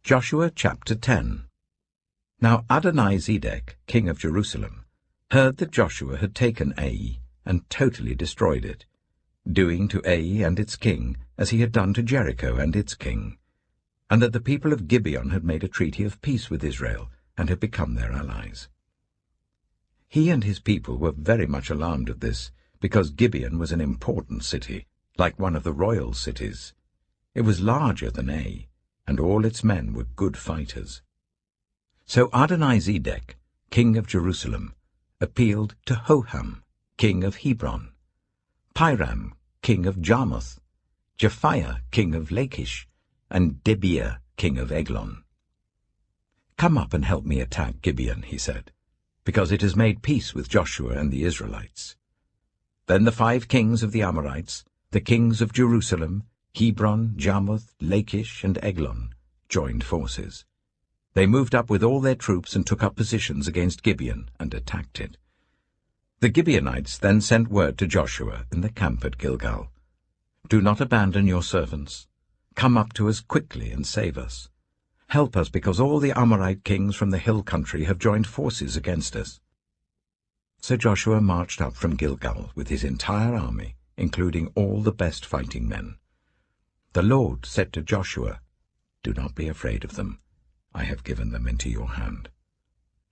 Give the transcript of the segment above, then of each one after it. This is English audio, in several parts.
Joshua chapter 10. Now Adonizedek, king of Jerusalem, heard that Joshua had taken Ai and totally destroyed it, doing to Ai and its king as he had done to Jericho and its king, and that the people of Gibeon had made a treaty of peace with Israel and had become their allies. He and his people were very much alarmed at this, because Gibeon was an important city, like one of the royal cities. It was larger than Ai, and all its men were good fighters. So Adonizedek, king of Jerusalem, appealed to Hoham, king of Hebron, Piram, king of Jarmuth, Japhiah, king of Lachish, and Debir, king of Eglon. "Come up and help me attack Gibeon," he said, because it has made peace with Joshua and the Israelites. Then the 5 kings of the Amorites, the kings of Jerusalem, Hebron, Jarmuth, Lachish, and Eglon, joined forces. They moved up with all their troops and took up positions against Gibeon and attacked it. The Gibeonites then sent word to Joshua in the camp at Gilgal, "Do not abandon your servants. Come up to us quickly and save us. Help us, because all the Amorite kings from the hill country have joined forces against us." So Joshua marched up from Gilgal with his entire army, including all the best fighting men. The Lord said to Joshua, "Do not be afraid of them. I have given them into your hand.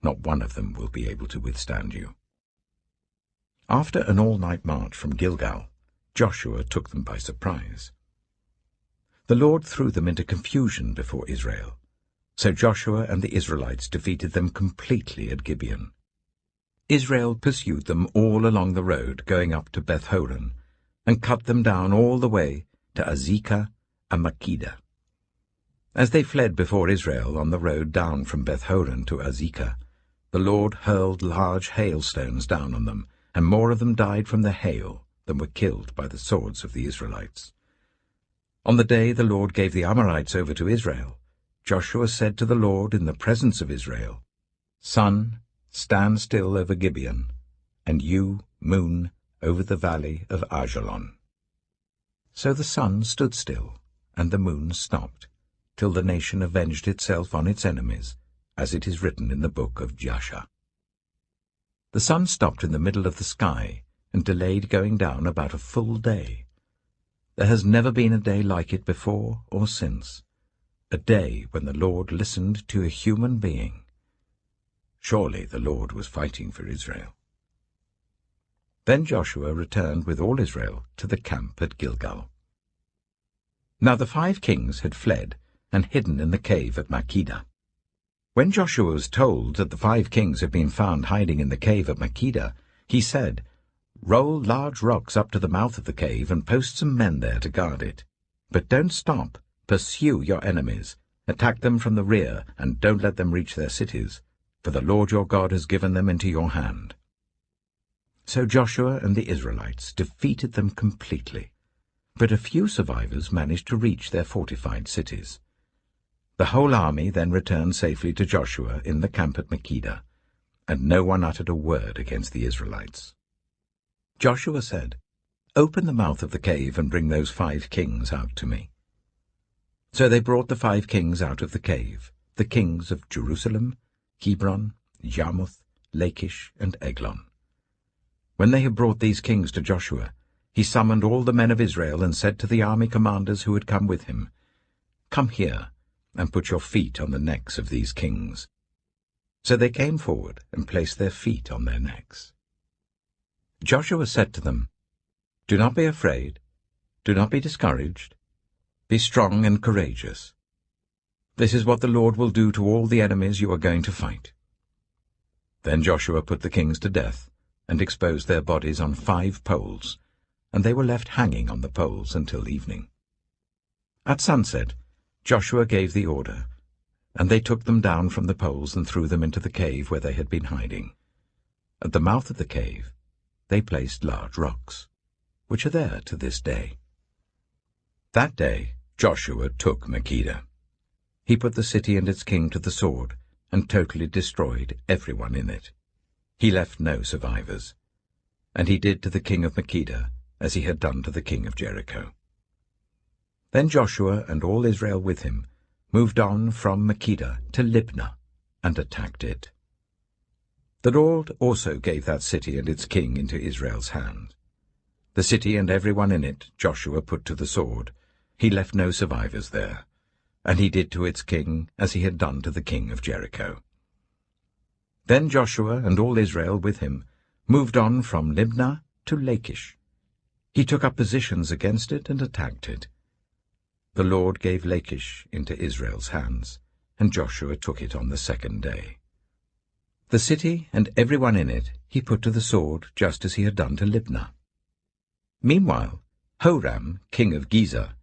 Not one of them will be able to withstand you." After an all-night march from Gilgal, Joshua took them by surprise. The Lord threw them into confusion before Israel, so Joshua and the Israelites defeated them completely at Gibeon. Israel pursued them all along the road going up to Beth-horon, and cut them down all the way to Azekah and Makkedah. As they fled before Israel on the road down from Beth-horon to Azekah, the Lord hurled large hailstones down on them, and more of them died from the hail than were killed by the swords of the Israelites. On the day the Lord gave the Amorites over to Israel, Joshua said to the Lord in the presence of Israel, "Sun, stand still over Gibeon, and you, moon, over the valley of Ajalon." So the sun stood still, and the moon stopped, till the nation avenged itself on its enemies, as it is written in the book of Jasher. The sun stopped in the middle of the sky and delayed going down about a full day. There has never been a day like it before or since, a day when the Lord listened to a human being. Surely the Lord was fighting for Israel. Then Joshua returned with all Israel to the camp at Gilgal. Now the 5 kings had fled and hidden in the cave at Makkedah. When Joshua was told that the 5 kings had been found hiding in the cave at Makkedah, he said, "Roll large rocks up to the mouth of the cave and post some men there to guard it. But don't stop. Pursue your enemies. Attack them from the rear, and don't let them reach their cities, for the Lord your God has given them into your hand." So Joshua and the Israelites defeated them completely, but a few survivors managed to reach their fortified cities. The whole army then returned safely to Joshua in the camp at Makkedah, and no one uttered a word against the Israelites. Joshua said, "Open the mouth of the cave and bring those 5 kings out to me." So they brought the 5 kings out of the cave, the kings of Jerusalem, Hebron, Jarmuth, Lachish, and Eglon. When they had brought these kings to Joshua, he summoned all the men of Israel and said to the army commanders who had come with him, "Come here, and put your feet on the necks of these kings." So they came forward and placed their feet on their necks. Joshua said to them, "Do not be afraid, do not be discouraged. Be strong and courageous. This is what the Lord will do to all the enemies you are going to fight." Then Joshua put the kings to death and exposed their bodies on 5 poles, and they were left hanging on the poles until evening. At sunset, Joshua gave the order, and they took them down from the poles and threw them into the cave where they had been hiding. At the mouth of the cave, they placed large rocks, which are there to this day. That day Joshua took Makkedah. He put the city and its king to the sword and totally destroyed everyone in it. He left no survivors, and he did to the king of Makkedah as he had done to the king of Jericho. Then Joshua and all Israel with him moved on from Makkedah to Libnah, and attacked it. The Lord also gave that city and its king into Israel's hand. The city and everyone in it Joshua put to the sword. He left no survivors there, and he did to its king as he had done to the king of Jericho. Then Joshua and all Israel with him moved on from Libnah to Lachish. He took up positions against it and attacked it. The Lord gave Lachish into Israel's hands, and Joshua took it on the second day. The city and everyone in it he put to the sword, just as he had done to Libnah. Meanwhile, Horam, king of Gezer,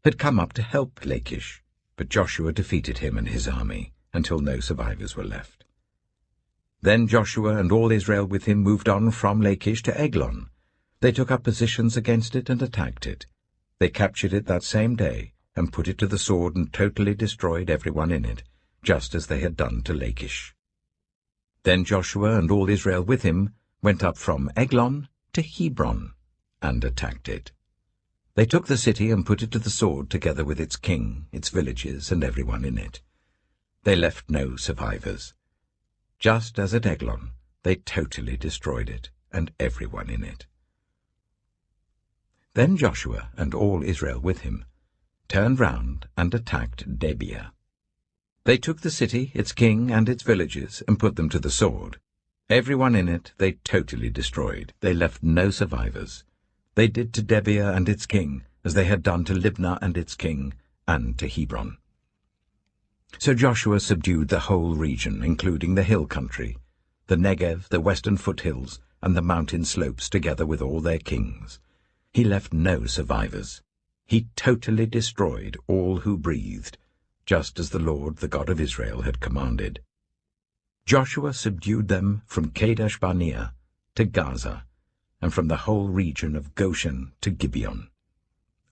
had come up to help Lachish, but Joshua defeated him and his army, until no survivors were left. Then Joshua and all Israel with him moved on from Lachish to Eglon. They took up positions against it and attacked it. They captured it that same day, and put it to the sword and totally destroyed everyone in it, just as they had done to Lachish. Then Joshua and all Israel with him went up from Eglon to Hebron, and attacked it. They took the city and put it to the sword together with its king, its villages, and everyone in it. They left no survivors. Just as at Eglon, they totally destroyed it, and everyone in it. Then Joshua and all Israel with him turned round and attacked Debir. They took the city, its king, and its villages, and put them to the sword. Everyone in it they totally destroyed. They left no survivors. They did to Debir and its king as they had done to Libnah and its king, and to Hebron. So Joshua subdued the whole region, including the hill country, the Negev, the western foothills, and the mountain slopes, together with all their kings. He left no survivors. He totally destroyed all who breathed, just as the Lord, the God of Israel, had commanded. Joshua subdued them from Kadesh Barnea to Gaza, and from the whole region of Goshen to Gibeon.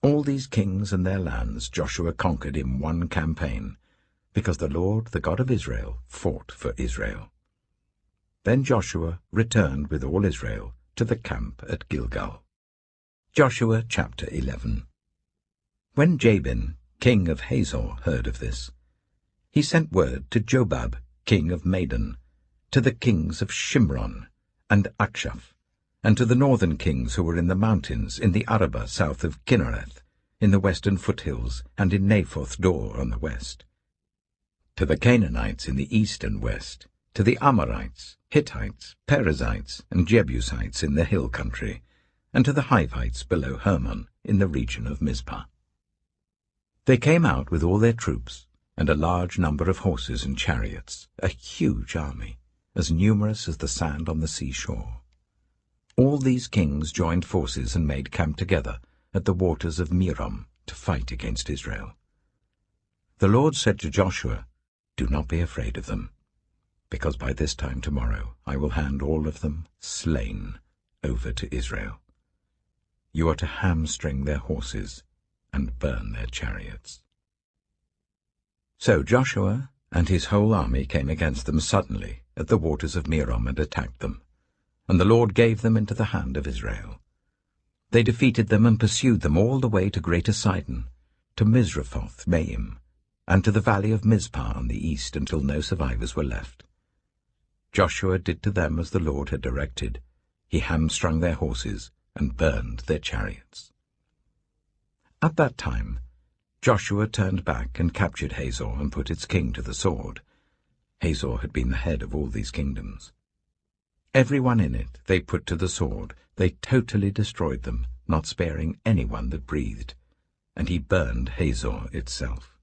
All these kings and their lands Joshua conquered in one campaign, because the Lord, the God of Israel, fought for Israel. Then Joshua returned with all Israel to the camp at Gilgal. Joshua chapter 11. When Jabin, king of Hazor, heard of this, he sent word to Jobab, king of Madon, to the kings of Shimron and Akshaph, and to the northern kings who were in the mountains, in the Arabah south of Kinnereth, in the western foothills, and in Naphoth Dor on the west, to the Canaanites in the east and west, to the Amorites, Hittites, Perizzites, and Jebusites in the hill country, and to the Hivites below Hermon in the region of Mizpah. They came out with all their troops, and a large number of horses and chariots, a huge army, as numerous as the sand on the seashore. All these kings joined forces and made camp together at the waters of Merom to fight against Israel. The Lord said to Joshua, "Do not be afraid of them, because by this time tomorrow I will hand all of them, slain, over to Israel. You are to hamstring their horses and burn their chariots." So Joshua and his whole army came against them suddenly at the waters of Merom and attacked them, and the Lord gave them into the hand of Israel. They defeated them and pursued them all the way to Greater Sidon, to Misrephoth Maim, and to the valley of Mizpah on the east, until no survivors were left. Joshua did to them as the Lord had directed. He hamstrung their horses and burned their chariots. At that time Joshua turned back and captured Hazor and put its king to the sword. Hazor had been the head of all these kingdoms. Everyone in it they put to the sword. They totally destroyed them, not sparing anyone that breathed, and he burned Hazor itself.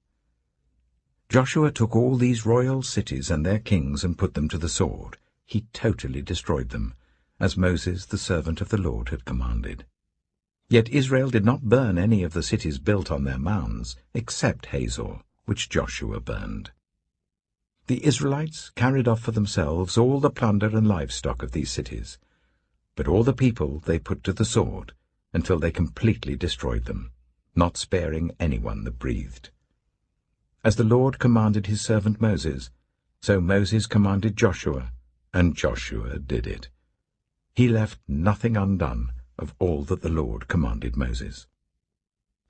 Joshua took all these royal cities and their kings and put them to the sword. He totally destroyed them, as Moses, the servant of the Lord, had commanded. Yet Israel did not burn any of the cities built on their mounds, except Hazor, which Joshua burned. The Israelites carried off for themselves all the plunder and livestock of these cities, but all the people they put to the sword, until they completely destroyed them, not sparing anyone that breathed. As the Lord commanded his servant Moses, so Moses commanded Joshua, and Joshua did it. He left nothing undone of all that the Lord commanded Moses.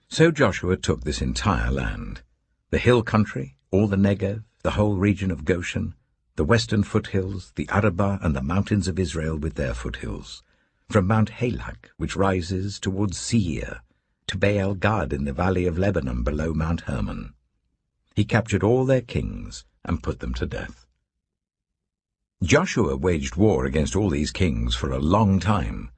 So Joshua took this entire land, the hill country, all the Negev, the whole region of Goshen, the western foothills, the Arabah, and the mountains of Israel with their foothills, from Mount Halak, which rises towards Seir, to Baal Gad in the valley of Lebanon below Mount Hermon. He captured all their kings and put them to death. Joshua waged war against all these kings for a long time.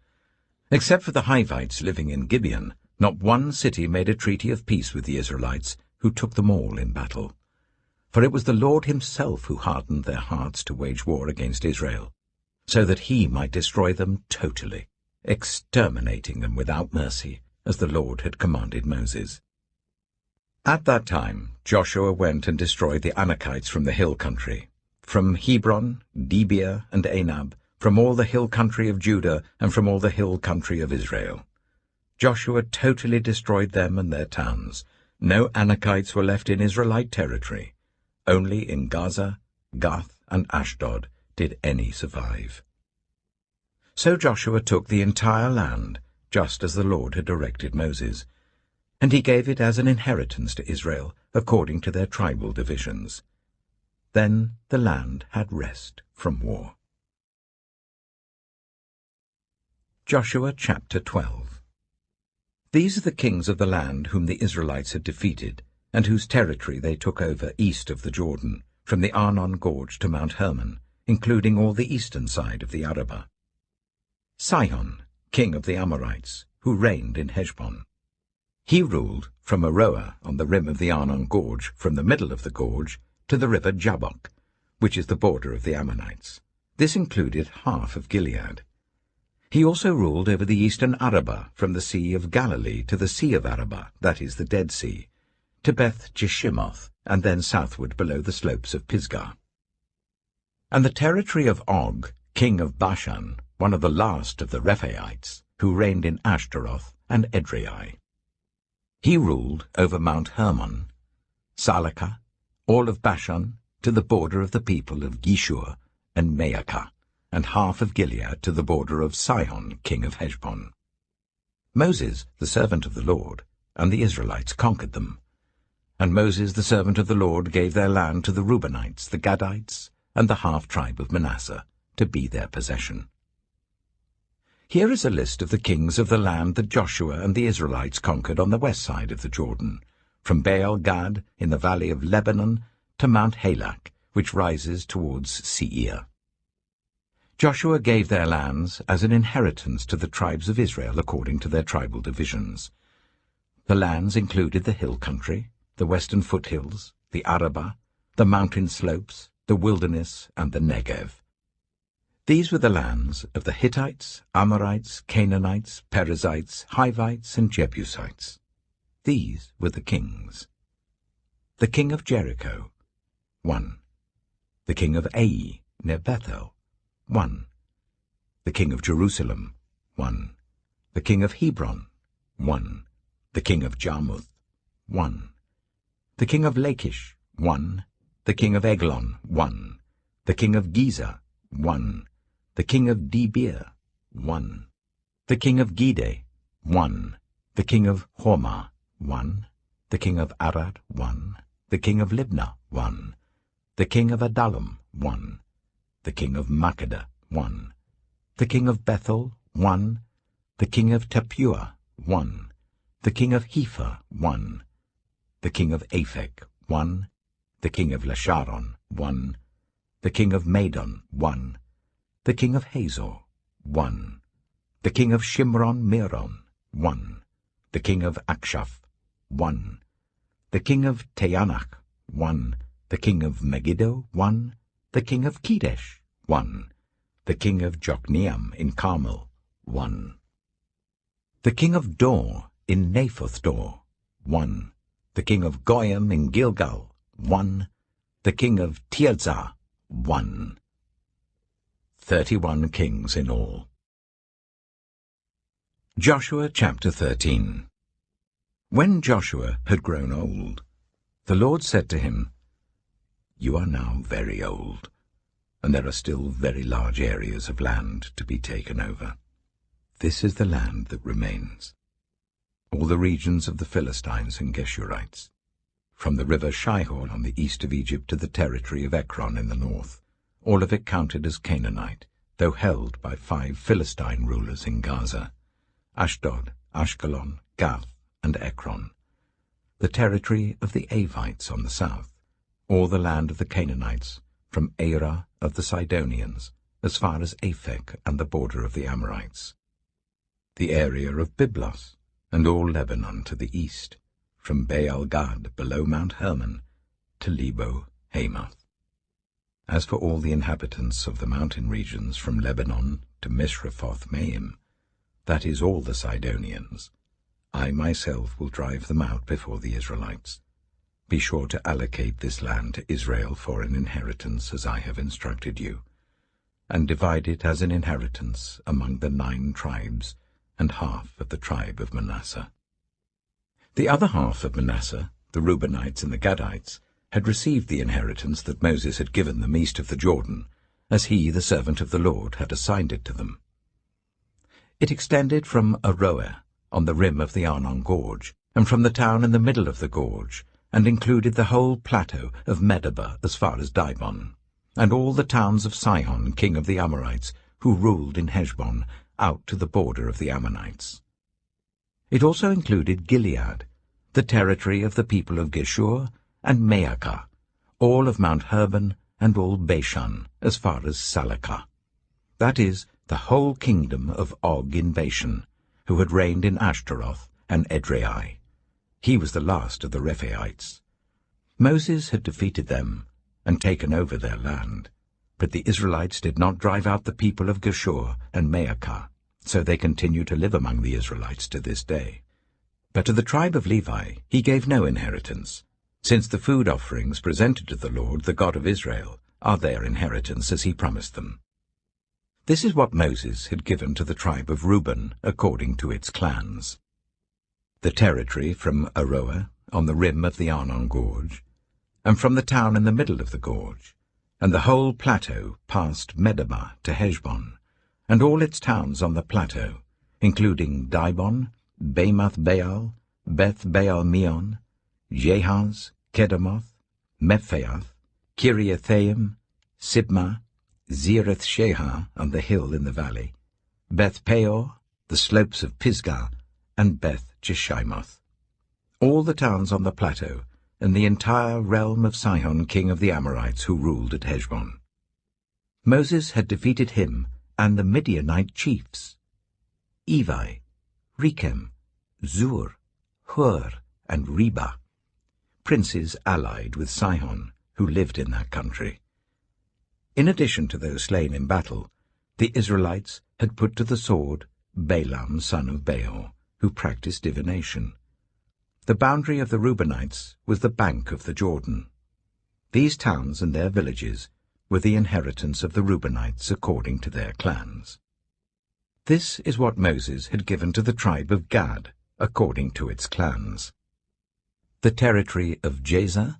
Except for the Hivites living in Gibeon, not one city made a treaty of peace with the Israelites, who took them all in battle. For it was the Lord himself who hardened their hearts to wage war against Israel, so that he might destroy them totally, exterminating them without mercy, as the Lord had commanded Moses. At that time Joshua went and destroyed the Anakites from the hill country, from Hebron, Debir, and Anab, from all the hill country of Judah, and from all the hill country of Israel. Joshua totally destroyed them and their towns. No Anakites were left in Israelite territory. Only in Gaza, Gath, and Ashdod did any survive. So Joshua took the entire land, just as the Lord had directed Moses, and he gave it as an inheritance to Israel, according to their tribal divisions. Then the land had rest from war. Joshua chapter 12. These are the kings of the land whom the Israelites had defeated, and whose territory they took over east of the Jordan, from the Arnon Gorge to Mount Hermon, including all the eastern side of the Arabah. Sihon, king of the Amorites, who reigned in Heshbon. He ruled from Aroer on the rim of the Arnon Gorge, from the middle of the gorge, to the river Jabbok, which is the border of the Ammonites. This included half of Gilead. He also ruled over the eastern Arabah, from the Sea of Galilee to the Sea of Arabah, that is the Dead Sea, to Beth Jeshimoth, and then southward below the slopes of Pisgah. And the territory of Og, king of Bashan, one of the last of the Rephaites, who reigned in Ashtaroth and Edrei. He ruled over Mount Hermon, Salakah, all of Bashan, to the border of the people of Geshur and Maacah, and half of Gilead to the border of Sihon, king of Heshbon. Moses, the servant of the Lord, and the Israelites conquered them. And Moses, the servant of the Lord, gave their land to the Reubenites, the Gadites, and the half-tribe of Manasseh, to be their possession. Here is a list of the kings of the land that Joshua and the Israelites conquered on the west side of the Jordan, from Baal Gad in the valley of Lebanon to Mount Halak, which rises towards Seir. Joshua gave their lands as an inheritance to the tribes of Israel according to their tribal divisions. The lands included the hill country, the western foothills, the Arabah, the mountain slopes, the wilderness, and the Negev. These were the lands of the Hittites, Amorites, Canaanites, Perizzites, Hivites, and Jebusites. These were the kings. The king of Jericho, 1. The king of Ai, near Bethel, 1. The king of Jerusalem, 1. The king of Hebron, 1. The king of Jarmuth, 1. The king of Lachish, 1. The king of Eglon, 1. The king of Gezer, 1. The king of Debir, 1. The king of Gede, 1. The king of Hormah, 1. The king of Arad, 1. The king of Libnah, 1. The king of Adullam, 1. The king of Makkedah, 1. The king of Bethel, 1. The king of Tappuah, 1. The king of Hepher, 1. The king of Aphek, 1. The king of Lasharon, 1. The king of Madon, 1. The king of Hazor, 1. The king of Shimron-Meron, 1. The king of Akshaph, 1. The king of Teanach, 1. The king of Megiddo, 1. The king of Kedesh, 1. The king of Jokneam in Carmel, 1. The king of Dor in Naphoth Dor, 1. The king of Goyim in Gilgal, 1. The king of Tirzah, 1. 31 kings in all. Joshua chapter 13. When Joshua had grown old, the Lord said to him, "You are now very old, and there are still very large areas of land to be taken over. This is the land that remains, all the regions of the Philistines and Geshurites, from the river Shihor on the east of Egypt to the territory of Ekron in the north, all of it counted as Canaanite, though held by 5 Philistine rulers in Gaza, Ashdod, Ashkelon, Gath, and Ekron. The territory of the Avites on the south, all the land of the Canaanites, from Arah of the Sidonians, as far as Aphek and the border of the Amorites. The area of Byblos, and all Lebanon to the east, from Baal-Gad below Mount Hermon to Lebo Hamath. As for all the inhabitants of the mountain regions from Lebanon to Misrephoth-Maim, that is all the Sidonians, I myself will drive them out before the Israelites. Be sure to allocate this land to Israel for an inheritance as I have instructed you, and divide it as an inheritance among the 9 tribes and half of the tribe of Manasseh. The other half of Manasseh, the Reubenites and the Gadites, had received the inheritance that Moses had given them east of the Jordan, as he, the servant of the Lord, had assigned it to them. It extended from Aroer, on the rim of the Arnon Gorge, and from the town in the middle of the gorge, and included the whole plateau of Medeba as far as Dibon, and all the towns of Sihon, king of the Amorites, who ruled in Heshbon, out to the border of the Ammonites. It also included Gilead, the territory of the people of Geshur, and Maacah, all of Mount Hermon, and all Bashan, as far as Salakah. That is, the whole kingdom of Og in Bashan, who had reigned in Ashtaroth and Edrei. He was the last of the Rephaites. Moses had defeated them and taken over their land, but the Israelites did not drive out the people of Geshur and Maacah, so they continue to live among the Israelites to this day. But to the tribe of Levi he gave no inheritance, since the food offerings presented to the Lord, the God of Israel, are their inheritance as he promised them. This is what Moses had given to the tribe of Reuben according to its clans. The territory from Aroer on the rim of the Arnon Gorge, and from the town in the middle of the gorge, and the whole plateau past Medeba to Heshbon, and all its towns on the plateau, including Dibon, Bamoth Baal, Beth Baal Meon, Jahaz, Kedemoth, Mephaath, Kiriathaim, Sibmah, Zereth Shahar on the hill in the valley, Beth Peor, the slopes of Pisgah, and Beth Jeshimoth. All the towns on the plateau, and the entire realm of Sihon, king of the Amorites, who ruled at Heshbon. Moses had defeated him and the Midianite chiefs, Evi, Rechem, Zur, Hur, and Reba, princes allied with Sihon, who lived in that country. In addition to those slain in battle, the Israelites had put to the sword Balaam son of Beor, who practiced divination. The boundary of the Reubenites was the bank of the Jordan. These towns and their villages were the inheritance of the Reubenites according to their clans. This is what Moses had given to the tribe of Gad according to its clans. The territory of Jazer,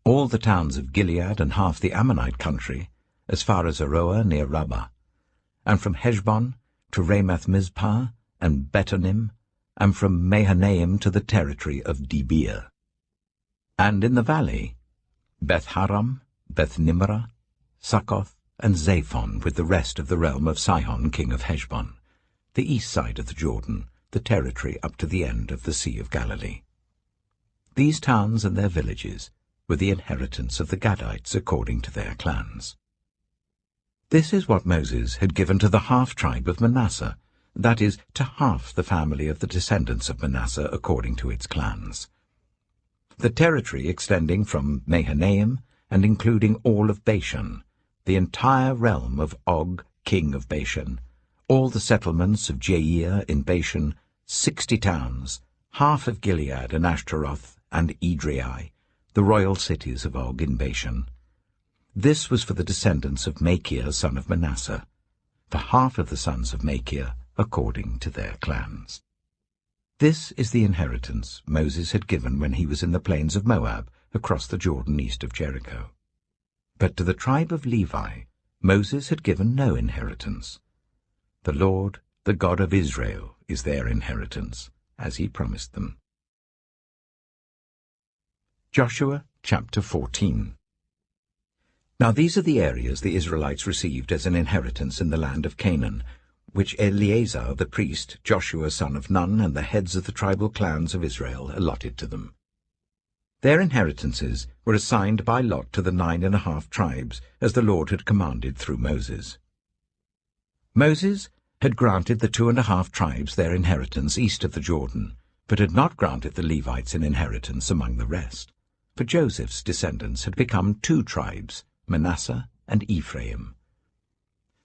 all the towns of Gilead and half the Ammonite country, as far as Aroer near Rabbah, and from Heshbon to Ramath-Mizpah and Betonim, and from Mahanaim to the territory of Debir. And in the valley, Beth-Haram, Beth-Nimrah, Succoth, and Zaphon with the rest of the realm of Sihon, king of Heshbon, the east side of the Jordan, the territory up to the end of the Sea of Galilee. These towns and their villages were the inheritance of the Gadites according to their clans. This is what Moses had given to the half-tribe of Manasseh, that is, to half the family of the descendants of Manasseh according to its clans. The territory extending from Mahanaim and including all of Bashan, the entire realm of Og, king of Bashan, all the settlements of Jair in Bashan, 60 towns, half of Gilead and Ashtaroth and Edrei, the royal cities of Og in Bashan. This was for the descendants of Machir, son of Manasseh, for half of the sons of Machir, according to their clans. This is the inheritance Moses had given when he was in the plains of Moab, across the Jordan east of Jericho. But to the tribe of Levi, Moses had given no inheritance. The Lord, the God of Israel, is their inheritance, as he promised them. Joshua chapter 14. Now these are the areas the Israelites received as an inheritance in the land of Canaan, which Eleazar the priest, Joshua son of Nun, and the heads of the tribal clans of Israel allotted to them. Their inheritances were assigned by lot to the 9½ tribes, as the Lord had commanded through Moses. Moses had granted the 2½ tribes their inheritance east of the Jordan, but had not granted the Levites an inheritance among the rest, for Joseph's descendants had become 2 tribes, Manasseh and Ephraim.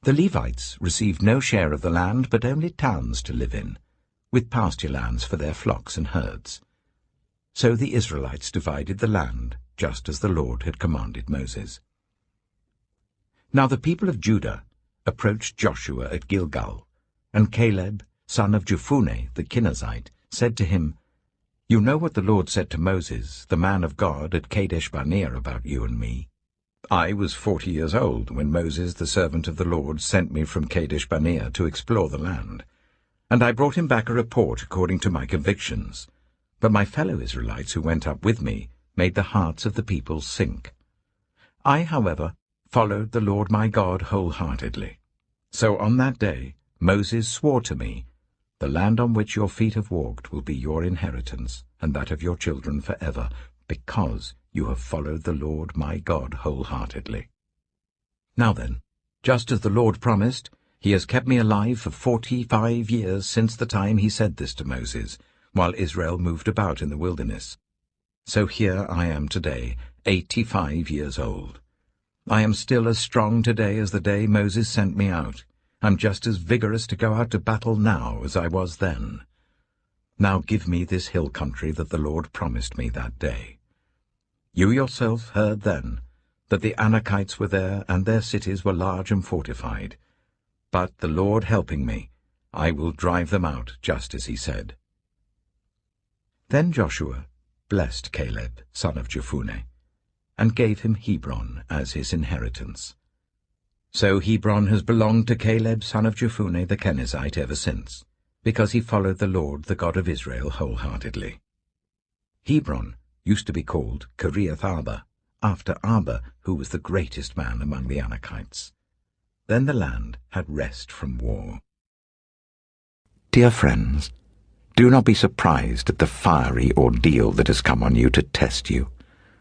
The Levites received no share of the land, but only towns to live in, with pasture lands for their flocks and herds. So the Israelites divided the land, just as the Lord had commanded Moses. Now the people of Judah approached Joshua at Gilgal, and Caleb, son of Jephunneh the Kenizzite, said to him, "You know what the Lord said to Moses, the man of God, at Kadesh-barnea about you and me. I was 40 years old when Moses, the servant of the Lord, sent me from Kadesh-barnea to explore the land, and I brought him back a report according to my convictions. But my fellow Israelites who went up with me made the hearts of the people sink. I, however, followed the Lord my God wholeheartedly. So on that day Moses swore to me, 'The land on which your feet have walked will be your inheritance, and that of your children forever, because you have followed the Lord my God wholeheartedly.' Now then, just as the Lord promised, he has kept me alive for 45 years since the time he said this to Moses, while Israel moved about in the wilderness. So here I am today, 85 years old. I am still as strong today as the day Moses sent me out. I'm just as vigorous to go out to battle now as I was then. Now give me this hill country that the Lord promised me that day. You yourself heard then that the Anakites were there, and their cities were large and fortified. But the Lord helping me, I will drive them out, just as he said." Then Joshua blessed Caleb, son of Jephunneh, and gave him Hebron as his inheritance. So Hebron has belonged to Caleb, son of Jephunneh the Kenizzite, ever since, because he followed the Lord, the God of Israel, wholeheartedly. Hebron used to be called Kiriath-arba, after Arba, who was the greatest man among the Anakites. Then the land had rest from war. Dear friends, do not be surprised at the fiery ordeal that has come on you to test you,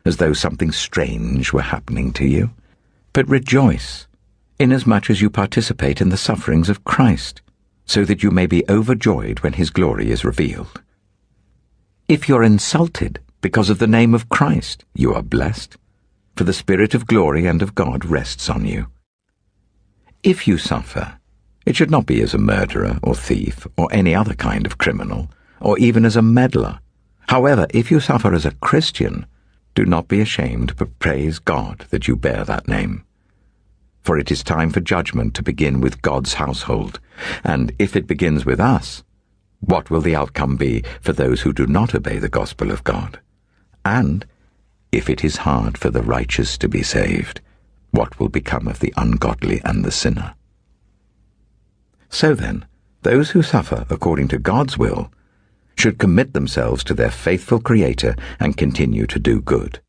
as though something strange were happening to you. But rejoice, inasmuch as you participate in the sufferings of Christ, so that you may be overjoyed when his glory is revealed. If you're insulted because of the name of Christ, you are blessed, for the Spirit of glory and of God rests on you. If you suffer, it should not be as a murderer or thief or any other kind of criminal, or even as a meddler. However, if you suffer as a Christian, do not be ashamed, but praise God that you bear that name. For it is time for judgment to begin with God's household, and if it begins with us, what will the outcome be for those who do not obey the gospel of God? And if it is hard for the righteous to be saved, what will become of the ungodly and the sinner? So then, those who suffer according to God's will should commit themselves to their faithful Creator and continue to do good.